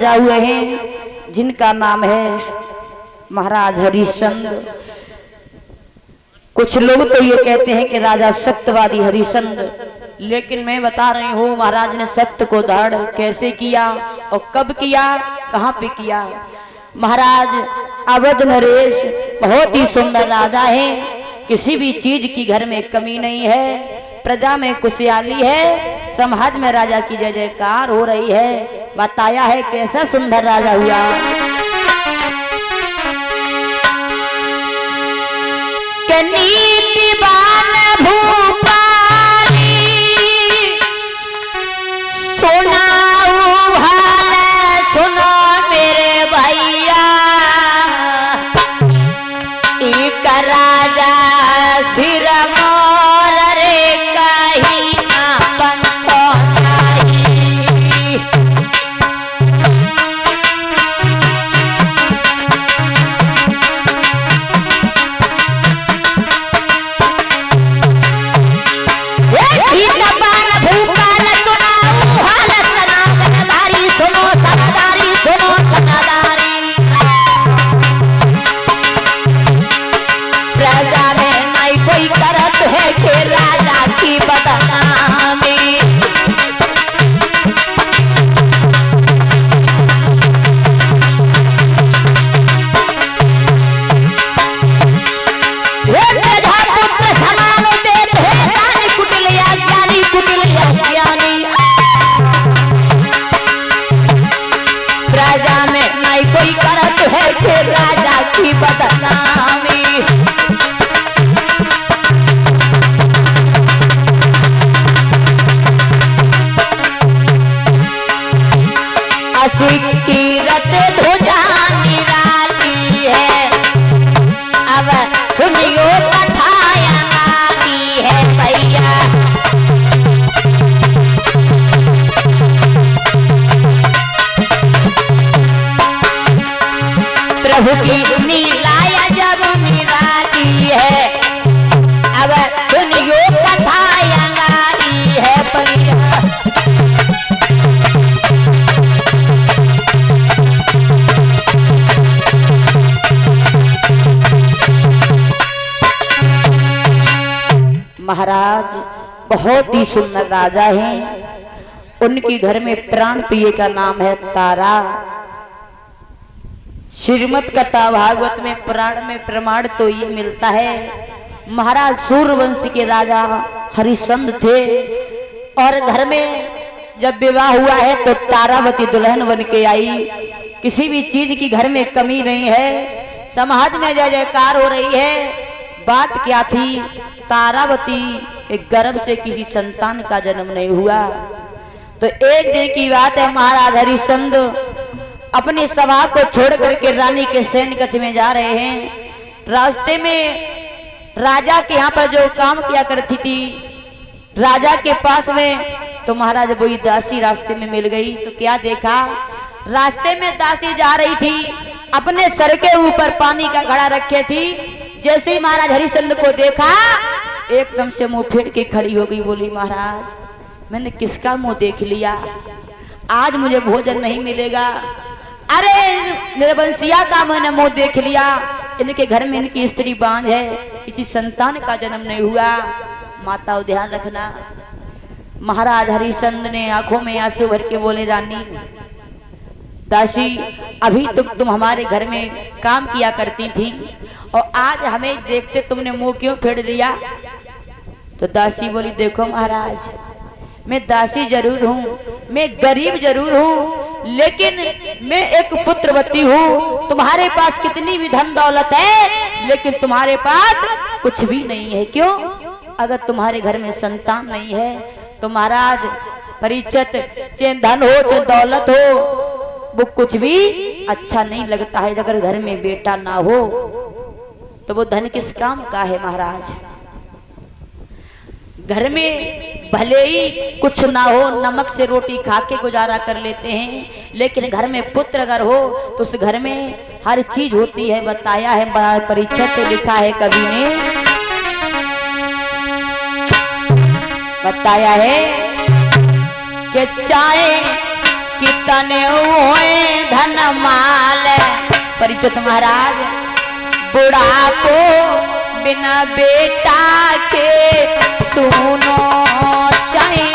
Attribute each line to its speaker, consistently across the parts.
Speaker 1: राजा हुए हैं जिनका नाम है महाराज हरिश्चंद्र। कुछ लोग तो ये कहते हैं कि राजा सत्यवादी हरिश्चंद्र, लेकिन मैं बता रही हूँ महाराज ने सत्य को धारण कैसे किया और कब किया, कहाँ पे किया। महाराज अवध नरेश बहुत ही सुंदर राजा है, किसी भी चीज की घर में कमी नहीं है, प्रजा में खुशहाली है, समाज में राजा की जय जयकार हो रही है। बताया है कैसा सुंदर राजा हुआ। नीतिवान भूपाली सुनाऊ हाल सुनो मेरे भैया, एक राजा सिर मोर रे कहीं अपन नीलाया जब निराली है, अब सुनियो कथा नारी है परिया। महाराज बहुत ही सुंदर राजा हैं, उनके घर में प्राण प्रिय का नाम है तारा। श्रीमद कथा भागवत में पुराण में प्रमाण तो ये मिलता है, महाराज सूर्यवंश के राजा हरिश्चंद्र थे और घर में जब विवाह हुआ है तो तारावती दुल्हन बन के आई। किसी भी चीज की घर में कमी नहीं है, समाज में जय जयकार हो रही है। बात क्या थी, तारावती के गर्भ से किसी संतान का जन्म नहीं हुआ। तो एक दिन की बात है, महाराज हरिश्चंद्र अपनी सभा को छोड़ करके रानी के सैन्य कक्ष में जा रहे हैं। रास्ते में राजा के यहाँ पर जो काम किया करती थी राजा के पास में, तो महाराज वही दासी रास्ते में मिल गई। तो क्या देखा, रास्ते में दासी जा रही थी, अपने सर के ऊपर पानी का घड़ा रखे थी। जैसे ही महाराज हरिश्चंद्र को देखा एकदम से मुंह फेर के खड़ी हो गई, बोली महाराज मैंने किसका मुंह देख लिया, आज मुझे भोजन नहीं मिलेगा। अरे मेरे बंसिया का मैंने मुंह देख लिया, इनके घर में इनकी स्त्री बांझ है, किसी संतान का जन्म नहीं हुआ। माता ध्यान रखना। महाराज हरिश्चंद्र ने आंखों में आंसू भर के बोले, रानी दासी अभी तक तुम हमारे घर में काम किया करती थी और आज हमें देखते तुमने मुंह क्यों फेर लिया। तो दासी बोली, देखो महाराज मैं दासी जरूर हूँ, मैं गरीब जरूर हूँ, लेकिन मैं एक पुत्रवती हूँ। तुम्हारे पास कितनी भी धन दौलत है, लेकिन तुम्हारे पास कुछ भी नहीं है। क्यों? अगर तुम्हारे घर में संतान नहीं है तो महाराज परीक्षित, चाहे धन हो चाहे दौलत हो, वो कुछ भी अच्छा नहीं लगता है। अगर घर में बेटा ना हो तो वो धन किस काम का है। महाराज घर में भले ही कुछ ना हो, नमक से रोटी खा के गुजारा कर लेते हैं, लेकिन घर में पुत्र अगर हो तो उस घर में हर चीज होती है। बताया है परीक्षित, लिखा है कवि ने, बताया है कि चाहे कितने हुए धन माल परिचित महाराज बुढ़ापो बिना बेटा के सुनो चाहिए।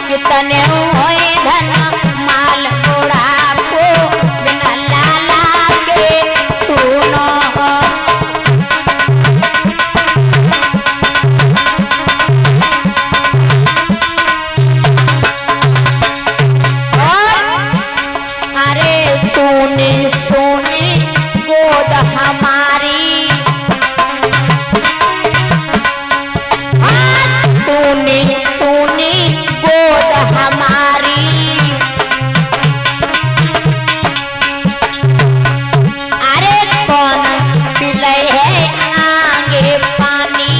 Speaker 1: कितने हुए धन माल बुढ़ापो बिना लाला के सुनो। और अरे सोनी सोनी गोद हमारी, सोनी सोनी गोद हमारी, अरे कौन पिले है आगे पानी।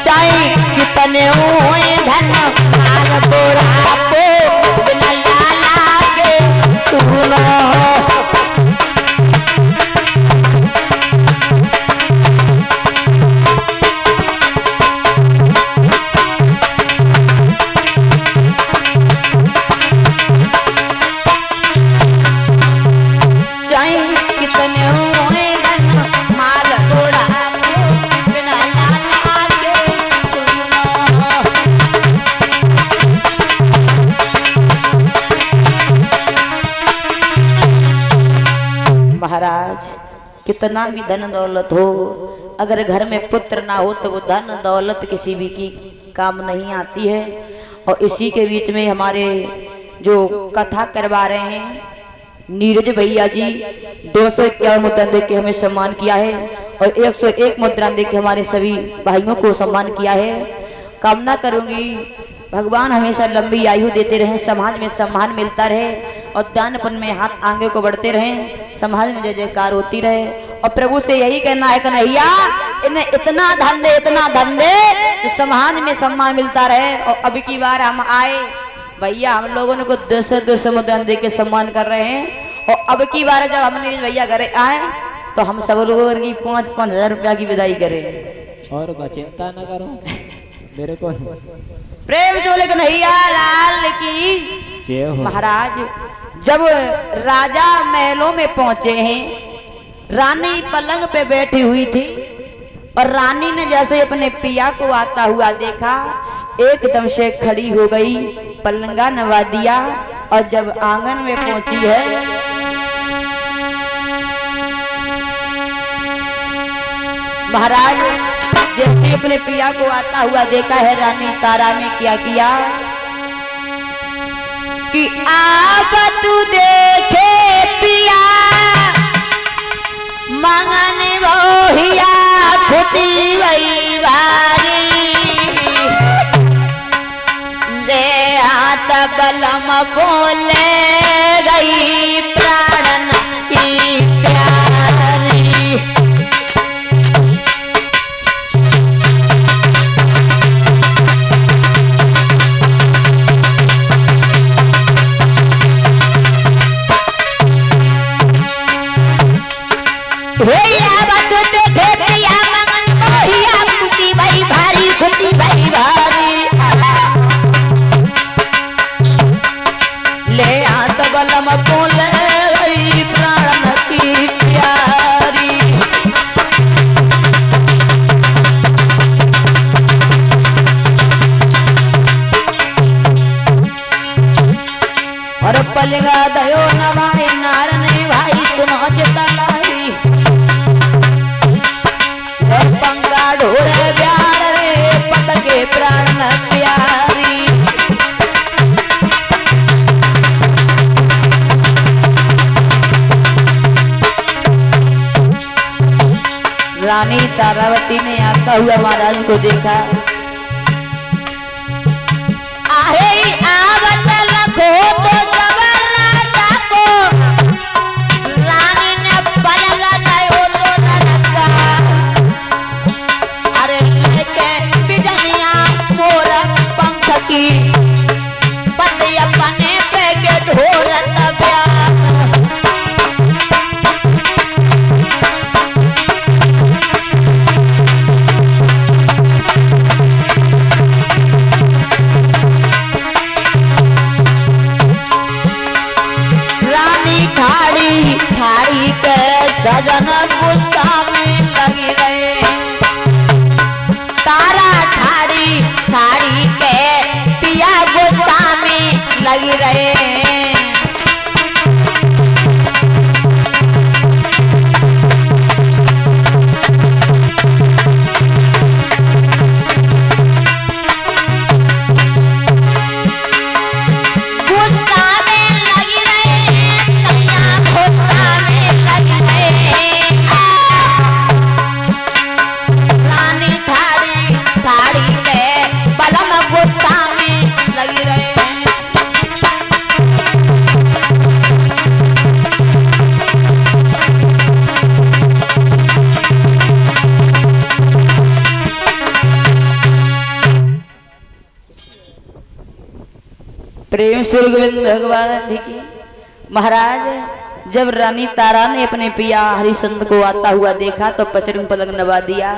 Speaker 1: चाहे कितने हुए धन माल बुढ़ापो बिना लाला के सुनो। कितने हुए धन माल बुढ़ापो बिना लाला के सुनो। महाराज कितना भी धन दौलत हो, अगर घर में पुत्र ना हो तो वो धन दौलत किसी भी की काम नहीं आती है। और इसी के बीच में हमारे जो कथा करवा रहे हैं नीरज भैया जी 251 मुद्रा दे के हमें सम्मान किया है और 101 मुद्रा दे के हमारे सभी भाइयों को सम्मान किया है। कामना करूंगी भगवान हमेशा लंबी आयु देते रहे, समाज में सम्मान मिलता रहे और दानपुण्य में हाथ आगे को बढ़ते रहे, समाज में जय जयकार होती रहे। और प्रभु से यही कहना है कन्हैया इन्हें इतना धन दे तो समाज में सम्मान मिलता रहे। और अब की बार हम आए भैया, हम लोगों ने को 200 मुद्रा दे के सम्मान कर रहे हैं। और अब की बार जब हमने भैया घर आए तो हम सब लोगों की 5-5 हजार रुपया की विदाई करें।
Speaker 2: और चिंता न करो मेरे को
Speaker 1: प्रेम से बोले कन्हैया लाल की। महाराज जब राजा महलों में पहुंचे हैं, रानी पलंग पे बैठी हुई थी और रानी ने जैसे अपने पिया को आता हुआ देखा एकदम से खड़ी हो गई, पलंगा नवा दिया। और जब आंगन में पहुंची है महाराज जैसे अपने पिया को आता हुआ देखा है, रानी तारा ने क्या किया कि आप तू देखे पिया मांगने वोहिया खुदी वही बारी ले आता बलम को ले गई प्राणन की प्यारी। पलगा दयो न भाई नार नहीं भाई सुनो जतलाई पंगा ढोरे प्यार रे पटके प्राण प्यारी। रानी तारावती ने आता हुआ महाराज को देखा, अरे आवत लखो तो जबरदस्त को रानी ने पलगा दयो तो न रखा प्रेम सुर गोविंद भगवान की। महाराज जब रानी तारा ने अपने पिया हरिश्चंद्र को आता हुआ देखा तो पचरंग पलंग नवा दिया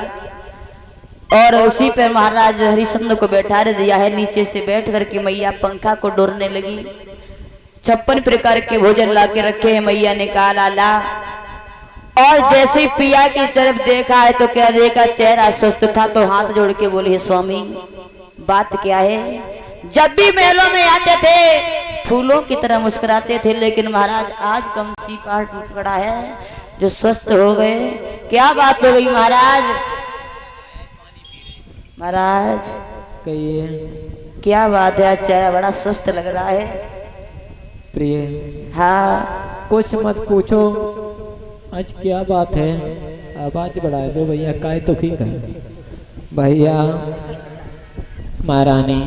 Speaker 1: और उसी पर महाराज हरिश्चंद्र को बैठा दिया है। नीचे से बैठ करके मैया पंखा को डोरने लगी। 56 प्रकार के भोजन ला के रखे हैं। मैया ने कहा लाला, और जैसे ही पिया की तरफ देखा है तो क्या देखा, चेहरा स्वस्थ था तो हाथ जोड़ के बोले स्वामी बात क्या है। जब भी महलों में आते थे फूलों की तरह मुस्कुराते थे, लेकिन महाराज आज कम सी पार टूट पड़ा है जो स्वस्थ हो गए। क्या बात हो गई महाराज? महाराज
Speaker 2: कहिए
Speaker 1: क्या बात है? आज चेहरा बड़ा स्वस्थ लग रहा है।
Speaker 2: प्रिय
Speaker 1: हाँ
Speaker 2: कुछ मत पूछो, आज क्या बात है? आवाज बढ़ा दो भैया, काय तो की कर भैया। महारानी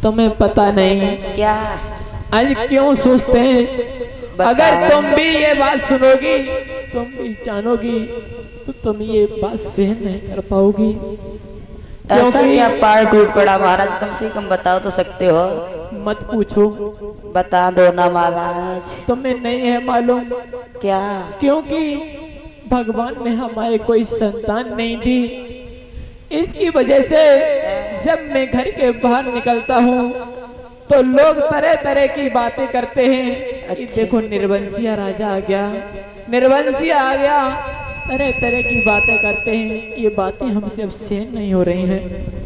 Speaker 2: तुम्हें पता नहीं
Speaker 1: क्या
Speaker 2: आज क्यों सोचते हैं। अगर तुम भी ये बात सुनोगी, तुम भी जानोगी, तो तुम ये बात सहन नहीं कर पाओगी।
Speaker 1: ऐसा क्या पार टूट पड़ा महाराज? कम से कम बताओ तो सकते हो।
Speaker 2: मत पूछो,
Speaker 1: बता दो ना महाराज।
Speaker 2: तुम्हें नहीं है मालूम?
Speaker 1: क्या?
Speaker 2: क्योंकि भगवान ने हमारे कोई संतान नहीं दी, इसकी वजह से जब मैं घर के बाहर निकलता हूँ तो लोग तरह तरह की बातें करते हैं। कि देखो निर्वंशिया राजा आ गया, निर्वंशिया आ गया, तरह तरह की बातें करते हैं। ये बातें हमसे अब सहन नहीं हो रही हैं।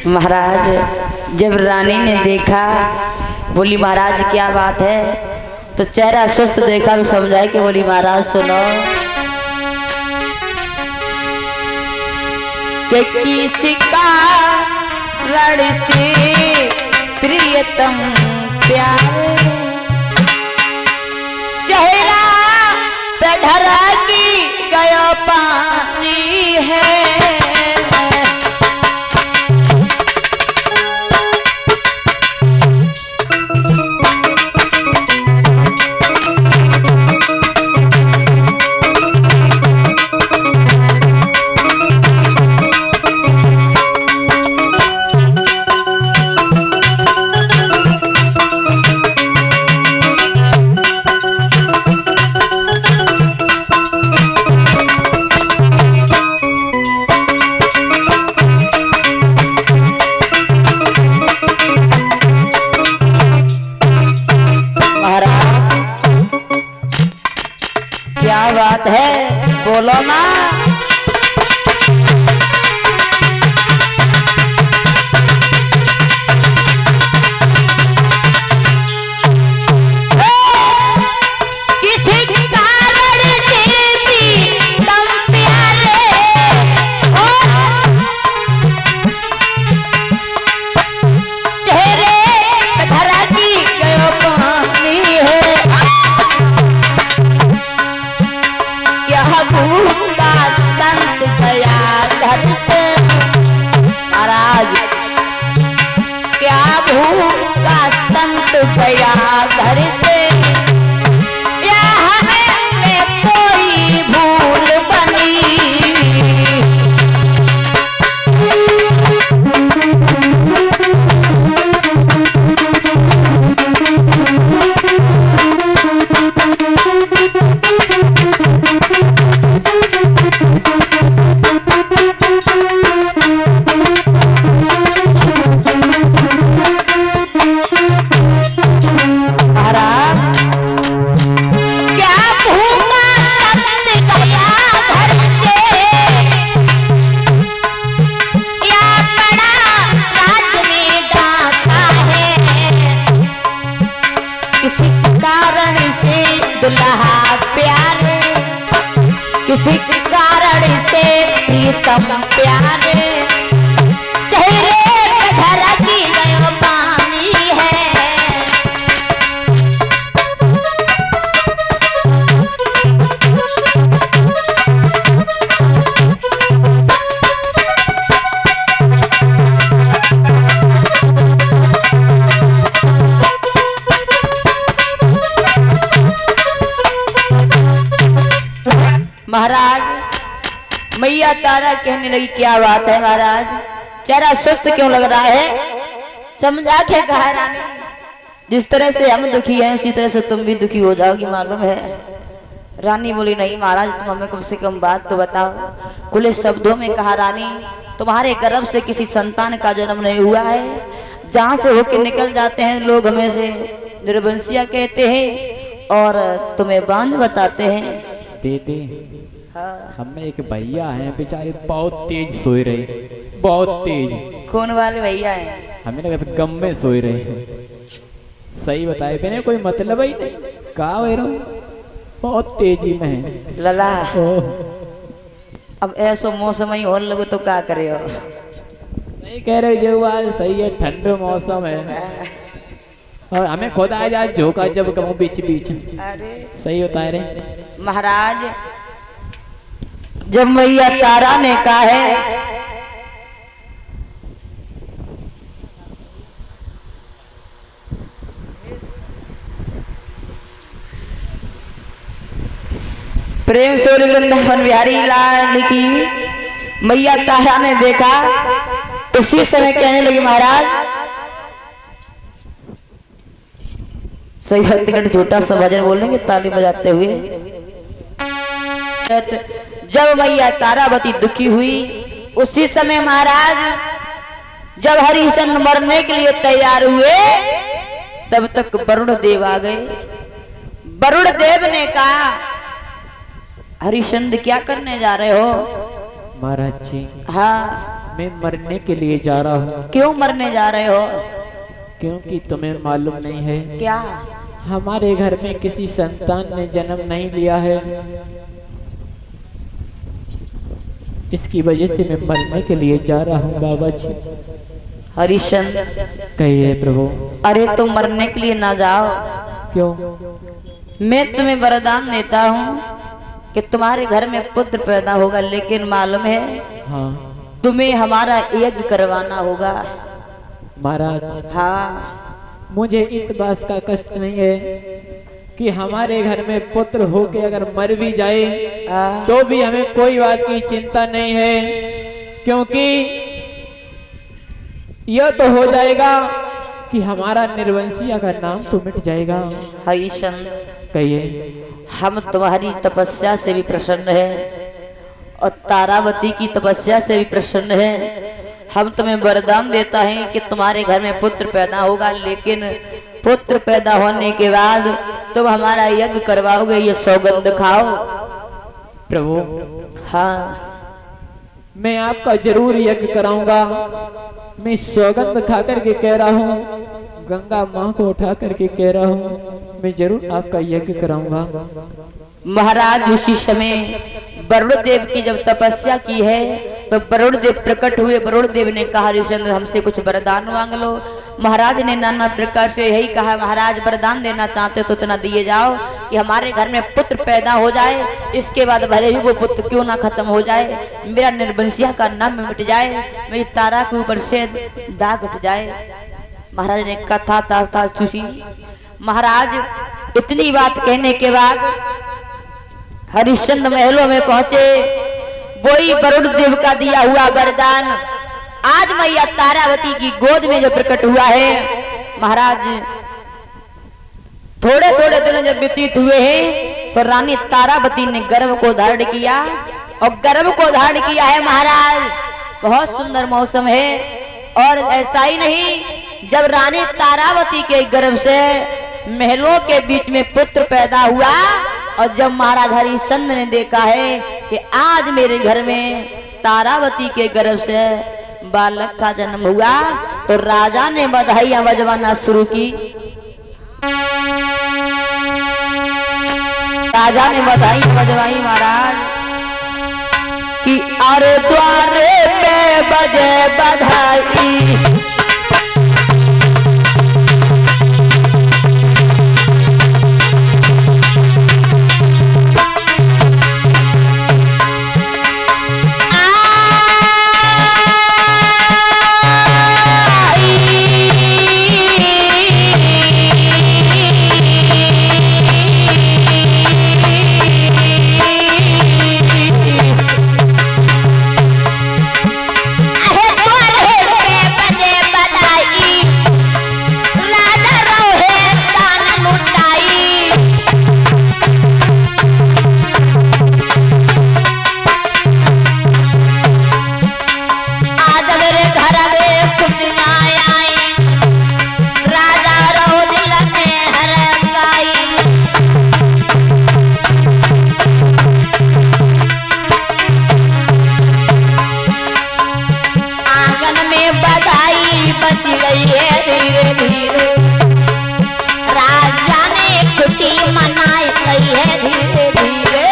Speaker 1: महाराज जब रानी ने देखा, बोली महाराज क्या बात है, तो चेहरा स्वस्थ देखा तो समझाए कि बोली महाराज सुनो कि किसी का रण से प्रियतम प्यार चेहरा पे ढरा की गया पानी है। क्या बात है बोलो ना। किसी कारण देवी तम प्यारे चेहरे धरा की गयो पानी है। भूखा संत गया घर से महाराज, क्या भूखा संत गया घर से, या हमें कोई भूल बनी। दुल्हा प्यारे किसी कारण से प्रीतम प्यारे चेहरे पे धरा की गयो पानी है। महाराज मैया तारा कहने लगी क्या बात है महाराज, चेहरा सुस्त क्यों लग रहा है? समझा के कहा रानी, जिस तरह से हम दुखी हैं उसी तरह से तुम भी दुखी हो जाओगी मालूम है। रानी बोली नहीं महाराज, तुम हमें कम से कम बात तो बताओ। खुले शब्दों में कहा रानी, तुम्हारे गर्भ से किसी संतान का जन्म नहीं हुआ है। जहाँ से होके निकल जाते हैं लोग हमें से निर्वंशिया कहते हैं और तुम्हें बांझ बताते हैं।
Speaker 2: दीदी
Speaker 1: हाँ।
Speaker 2: हमें एक भैया हैं बेचारे बहुत तेज सोए रहे, बहुत तेज।
Speaker 1: कौन वाले भैया हैं?
Speaker 2: हमें लगा गम में सोए रहे। सही बताए मैंने, कोई मतलब ही नहीं। कहा हुए रहो, बहुत तेजी में है
Speaker 1: लला। अब ऐसो मौसम ही होने लगो तो क्या करे हो?
Speaker 2: नहीं कह रहे जो आज सही है, ठंडो मौसम है और हमें खुद आ जाए झोंका जब कहो बीच बीच।
Speaker 1: अरे
Speaker 2: सही होता है रे
Speaker 1: महाराज, जब मैया तारा ने कहा है प्रेम से वृंदावन बिहारी लाल की मैया तारा ने देखा, उसी समय कहने लगी महाराज, सही भक्तिगढ़ छोटा सा भजन बोलेंगे ताली बजाते हुए। जब मैया तारावती दुखी हुई उसी समय महाराज जब हरिश्चंद्र मरने के लिए तैयार हुए तब तक वरुण देव आ गए। वरुण देव ने कहा हरिश्चंद्र क्या करने जा रहे हो?
Speaker 2: महाराज जी
Speaker 1: हाँ।
Speaker 2: मैं मरने के लिए जा रहा हूँ।
Speaker 1: क्यों मरने जा रहे हो?
Speaker 2: क्योंकि तुम्हें मालूम नहीं है
Speaker 1: क्या?
Speaker 2: हमारे घर में किसी संतान ने जन्म नहीं लिया है, इसकी वजह से मैं मरने के लिए जा रहा हूँ बाबा जी।
Speaker 1: हरिश्चंद्र
Speaker 2: कहिए प्रभु।
Speaker 1: अरे तुम मरने के लिए ना जाओ।
Speaker 2: क्यों?
Speaker 1: मैं तुम्हें वरदान देता हूँ कि तुम्हारे घर में पुत्र पैदा होगा, लेकिन मालूम है
Speaker 2: हाँ
Speaker 1: तुम्हें हमारा यज्ञ करवाना होगा।
Speaker 2: महाराज
Speaker 1: हाँ।
Speaker 2: मुझे इस बात का कष्ट नहीं है कि हमारे घर में पुत्र होके अगर मर भी जाए तो भी हमें कोई बात की चिंता नहीं है, क्योंकि यह तो हो जाएगा कि हमारा निर्वंशिया का नाम तो मिट जाएगा।
Speaker 1: हरिश्चंद्र
Speaker 2: कहिए।
Speaker 1: हम तुम्हारी तपस्या से भी प्रसन्न है और तारावती की तपस्या से भी प्रसन्न है। हम तुम्हें वरदान देता है कि तुम्हारे घर में पुत्र पैदा होगा, लेकिन पुत्र पैदा होने के बाद तुम हमारा यज्ञ करवाओगे, ये सौगंध खाओ।
Speaker 2: प्रभु
Speaker 1: हाँ।
Speaker 2: मैं आपका जरूर यज्ञ कराऊंगा। मैं सौगंध खा करके कह रहा हूँ, गंगा माँ को उठा करके कह रहा हूँ, मैं जरूर आपका यज्ञ कराऊंगा।
Speaker 1: महाराज उसी समय वरुण देव की जब तपस्या की है तो वरुण देव प्रकट हुए। वरुण देव ने कहा हरिश्चंद्र हमसे कुछ वरदान मांग लो। महाराज ने नाना प्रकार से यही कहा, महाराज वरदान देना चाहते तो इतना दिए जाओ कि हमारे घर में पुत्र पैदा हो जाए, इसके बाद भले ही वो पुत्र क्यों ना खत्म हो जाए, मेरा निर्वंशिया का नाम मिट जाए, मेरी तारा के ऊपर से दाग उठ जाए। महाराज ने कथा था सुशी। महाराज इतनी बात कहने के बाद हरिश्चंद्र महलों में पहुंचे। वही वरुण देव का दिया हुआ वरदान आज मैया तारावती की गोद में जो प्रकट हुआ है। महाराज थोड़े थोड़े दिन जब व्यतीत हुए हैं तो रानी तारावती ने गर्भ को धारण किया और गर्भ को धारण किया है। महाराज बहुत सुंदर मौसम है और ऐसा ही नहीं, जब रानी तारावती के गर्भ से महलों के बीच में पुत्र पैदा हुआ और जब महाराज हरिश्चंद्र ने देखा है कि आज मेरे घर में तारावती के गर्भ से बालक का जन्म हुआ तो राजा ने बधाइयां बजवाना शुरू की। राजा ने बधाई बजवाई महाराज कि अरे द्वारे पे बजे बधाई, रे घर में खुशियाँ आई, राजा रो दिल में हर गाई। आंगन में बधाई बच गई है धीरे धीरे, राजा ने खुशी मनाई गई है धीरे धीरे।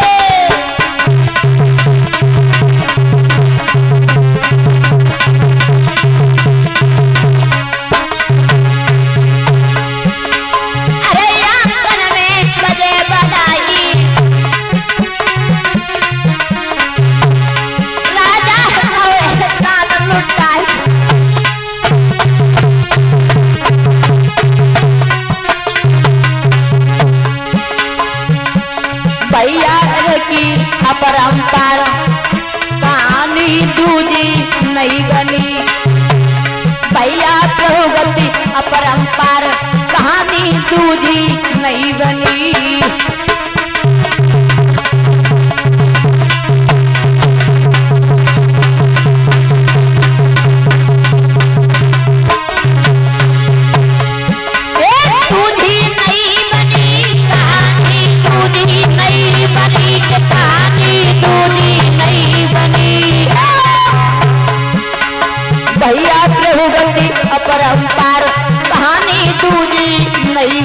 Speaker 1: अरे आंगन में बजे बधाई, राजा साथ लुटाई। भैया की अपरंपार कहानी दूजी नहीं बनी, भैया प्रभुगति अपरंपार कहानी दूजी नहीं बनी। भैया प्रभुगति अपरंपार कहानी दूजी नहीं